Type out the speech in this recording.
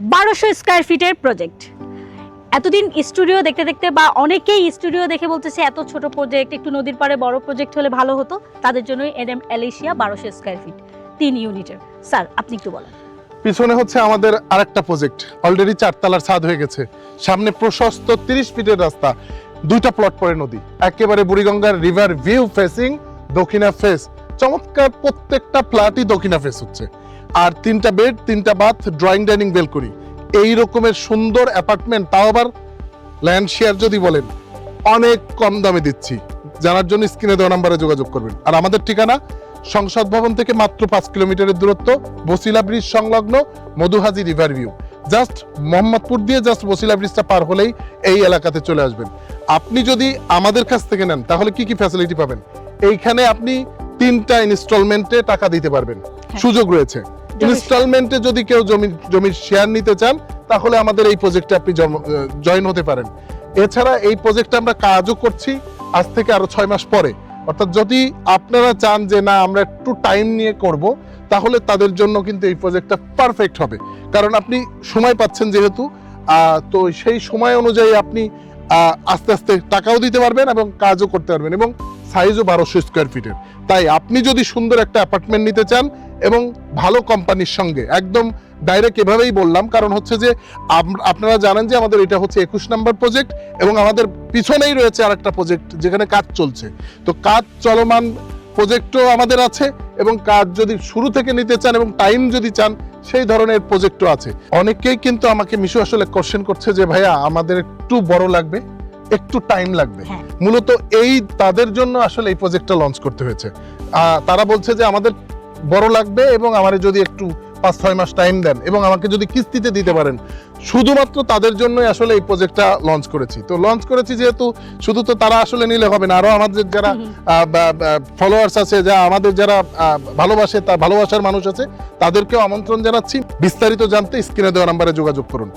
1200 square ফিটের project. এতদিন studio দেখতে দেখতে বা অনেকেই স্টুডিও দেখে বলতেছে এত ছোট প্রজেক্ট, একটু নদীর পাড়ে বড় প্রজেক্ট হলে ভালো হতো। তাদের জন্যই এনএম এলিশিয়া 1200 স্কয়ার ফিট 3 ইউনিটের। স্যার আপনি একটু বলেন। পিছনে হচ্ছে আমাদের আরেকটা প্রজেক্ট, অলরেডি 4 তলার ছাদ হয়ে গেছে। সামনে প্রশস্ত 30 ফিটের রাস্তা, 2টা প্লট পরে নদী, একেবারে বুড়িগঙ্গার রিভার ভিউ ফেসিং, দক্ষিণা ফেস। চমৎকার প্রত্যেকটা ফ্ল্যাটই দক্ষিণা ফেস হচ্ছে। আর 3টা বেড, 3টা বাথ, ড্রয়িং ডাইনিং বেলকনি, এই রকমের সুন্দর অ্যাপার্টমেন্ট, তাও আবার ল্যান্ড শেয়ার যদি বলেন অনেক কম দামে দিচ্ছি। জানার জন্য স্ক্রিনে দেওয়া নাম্বারে যোগাযোগ করবেন। আর আমাদের ঠিকানা সংসদ ভবন থেকে মাত্র 5 কিলোমিটারের দূরত্ব, বসিলা ব্রিজ সংলগ্ন Madhuhaji river view. Just Mohammadpur দিয়ে জাস্ট বসিলা ব্রিজটা পার হলেই এই এলাকাতে চলে আসবেন। আপনি যদি আমাদের কাছ থেকে নেন তাহলে কি কি ফ্যাসিলিটি পাবেন? এইখানে আপনি 3টা ইনস্টলমেন্টে টাকা দিতে পারবেন, সুযোগ রয়েছে। ইনস্টলমেন্টে যদি কেউ জমির শেয়ার নিতে চান তাহলে আমাদের এই প্রজেক্টে আপনি জয়েন হতে পারেন। এছাড়া এই প্রজেক্টে আমরা কাজও করছি আজ থেকে আরো 6 মাস পরে। অর্থাৎ যদি আপনারা চান যে না আমরা একটু টাইম নিয়ে করব, তাহলে তাদের জন্য কিন্তু এই প্রজেক্টটা পারফেক্ট হবে। কারণ আপনি সময় পাচ্ছেন যেহেতু, তো সেই সময় অনুযায়ী আপনি আস্তে আস্তে টাকাও দিতে পারবেন এবং কাজও করতে পারবেন, এবং সাইজও 1200 স্কয়ার ফিটের। তাই আপনি যদি সুন্দর একটা অ্যাপার্টমেন্ট নিতে চান এবং ভালো কোম্পানির সঙ্গে, একদম ডাইরেক্ট এভাবেই বললাম কারণ হচ্ছে যে আপনারা জানেন যে আমাদের এটা হচ্ছে 21 নম্বর প্রজেক্ট, এবং আমাদের পিছনেই রয়েছে আরেকটা প্রজেক্ট যেখানে কাজ চলছে। তো কাজ চলমান প্রজেক্টও আমাদের আছে, এবং কাজ যদি শুরু থেকে নিতে চান এবং টাইম যদি চান সেই ধরনের প্রজেক্টও আছে। অনেকেই কিন্তু আমাকে মিশু আসলে কোশ্চেন করছে যে ভাইয়া আমাদের একটু বড় লাগবে, একটু টাইম লাগবে। মূলত এই তাদের জন্য আসলে এই প্রজেক্টটা লঞ্চ করতে হয়েছে। তারা বলছে যে আমাদের বড় লাগবে এবং আমারে যদি একটু 5-6 মাস টাইম দেন এবং আমাকে যদি কিস্তিতে দিতে পারেন, শুধুমাত্র তাদের জন্যই আসলে এই প্রজেক্টটা লঞ্চ করেছি। তো লঞ্চ করেছি যেহেতু শুধু তো তারা আসলে নিলে হবে না, আরো আমাদের যারা ফলোয়ার্স আছে, আমাদের যারা ভালোবাসে, ভালোবাসার মানুষ আছে, তাদেরকেও আমন্ত্রণ জানাচ্ছি। বিস্তারিত জানতে স্ক্রিনে দেওয়া নাম্বারে যোগাযোগ করুন।